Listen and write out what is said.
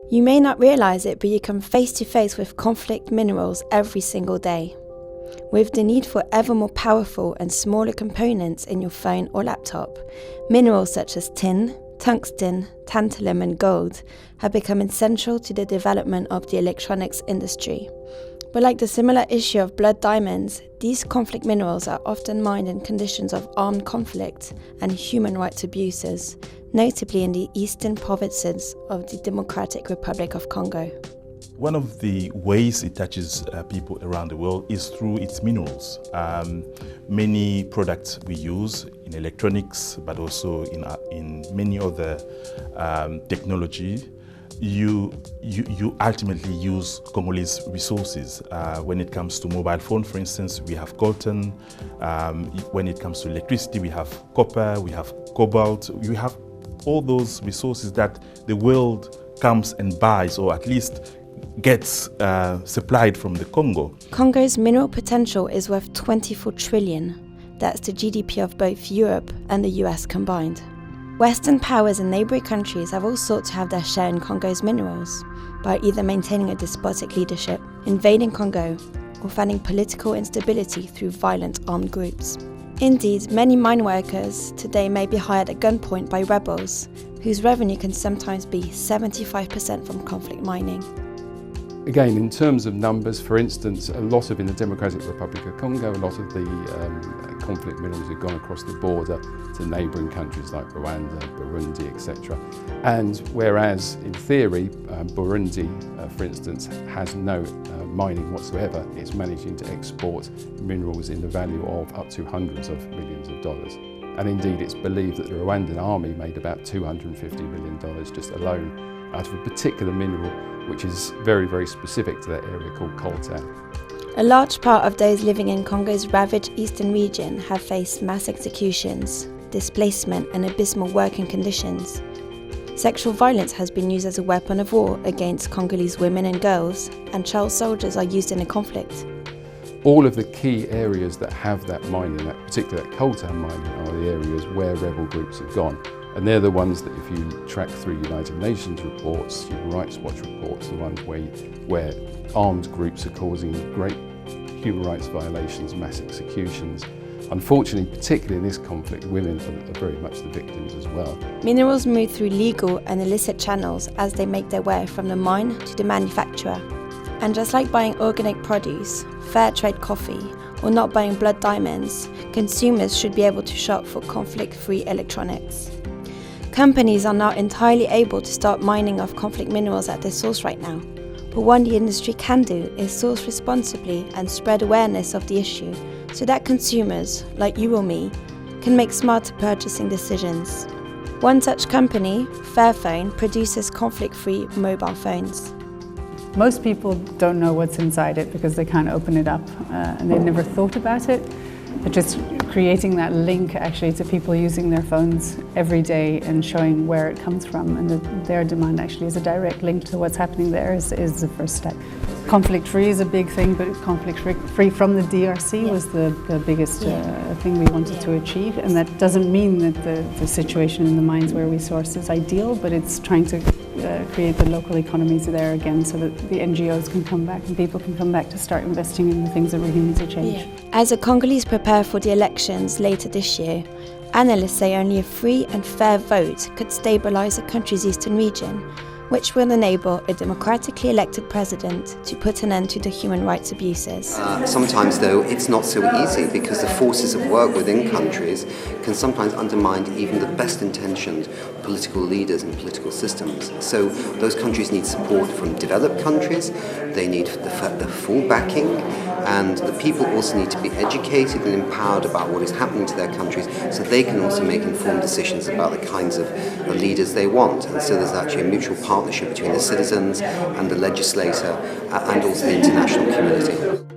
You may not realise it, but you come face to face with conflict minerals every single day. With the need for ever more powerful and smaller components in your phone or laptop, minerals such as tin, tungsten, tantalum and gold have become essential to the development of the electronics industry. But like the similar issue of blood diamonds, these conflict minerals are often mined in conditions of armed conflict and human rights abuses, notably in the eastern provinces of the Democratic Republic of Congo. One of the ways it touches people around the world is through its minerals. Many products we use in electronics, but also in many other technology, you ultimately use Congolese resources. When it comes to mobile phone, for instance, we have coltan. When it comes to electricity, we have copper, we have cobalt. We have all those resources that the world comes and buys, or at least gets supplied from the Congo. Congo's mineral potential is worth 24 trillion. That's the GDP of both Europe and the US combined. Western powers and neighbouring countries have all sought to have their share in Congo's minerals by either maintaining a despotic leadership, invading Congo, or funding political instability through violent armed groups. Indeed, many mine workers today may be hired at gunpoint by rebels, whose revenue can sometimes be 75% from conflict mining. Again, in terms of numbers, for instance, a lot of in the Democratic Republic of Congo, a lot of the conflict minerals have gone across the border to neighbouring countries like Rwanda, Burundi, etc. And whereas in theory, Burundi, for instance, has no mining whatsoever, it's managing to export minerals in the value of up to hundreds of millions of dollars. And indeed, it's believed that the Rwandan army made about $250 million just alone out of a particular mineral which is very, very specific to that area called coltan. A large part of those living in Congo's ravaged eastern region have faced mass executions, displacement and abysmal working conditions. Sexual violence has been used as a weapon of war against Congolese women and girls, and child soldiers are used in the conflict. All of the key areas that have that mining, that particular coltan mining, are the areas where rebel groups have gone. And they're the ones that if you track through United Nations reports, Human Rights Watch reports, the ones where armed groups are causing great human rights violations, mass executions. Unfortunately, particularly in this conflict, women are very much the victims as well. Minerals move through legal and illicit channels as they make their way from the mine to the manufacturer. And just like buying organic produce, fair trade coffee, or not buying blood diamonds, consumers should be able to shop for conflict-free electronics. Companies are not entirely able to start mining of conflict minerals at their source right now, but what the industry can do is source responsibly and spread awareness of the issue so that consumers, like you or me, can make smarter purchasing decisions. One such company, Fairphone, produces conflict-free mobile phones. Most people don't know what's inside it because they can't open it up and they've never thought about it. But just creating that link actually to people using their phones every day and showing where it comes from, and that their demand actually is a direct link to what's happening there is the first step. Conflict-free is a big thing, but conflict-free from the DRC was the biggest thing we wanted to achieve. And that doesn't mean that the situation in the mines where we source is ideal, but it's trying to create the local economies there again so that the NGOs can come back and people can come back to start investing in the things that really need to change. As the Congolese prepare for the elections later this year, analysts say only a free and fair vote could stabilise the country's eastern region, which will enable a democratically elected president to put an end to the human rights abuses. Sometimes, though, it's not so easy because the forces at work within countries can sometimes undermine even the best intentioned political leaders and political systems. So those countries need support from developed countries, they need the full backing, and the people also need to be educated and empowered about what is happening to their countries so they can also make informed decisions about the kinds of leaders they want. And so there's actually a mutual partnership between the citizens and the legislator and also the international community.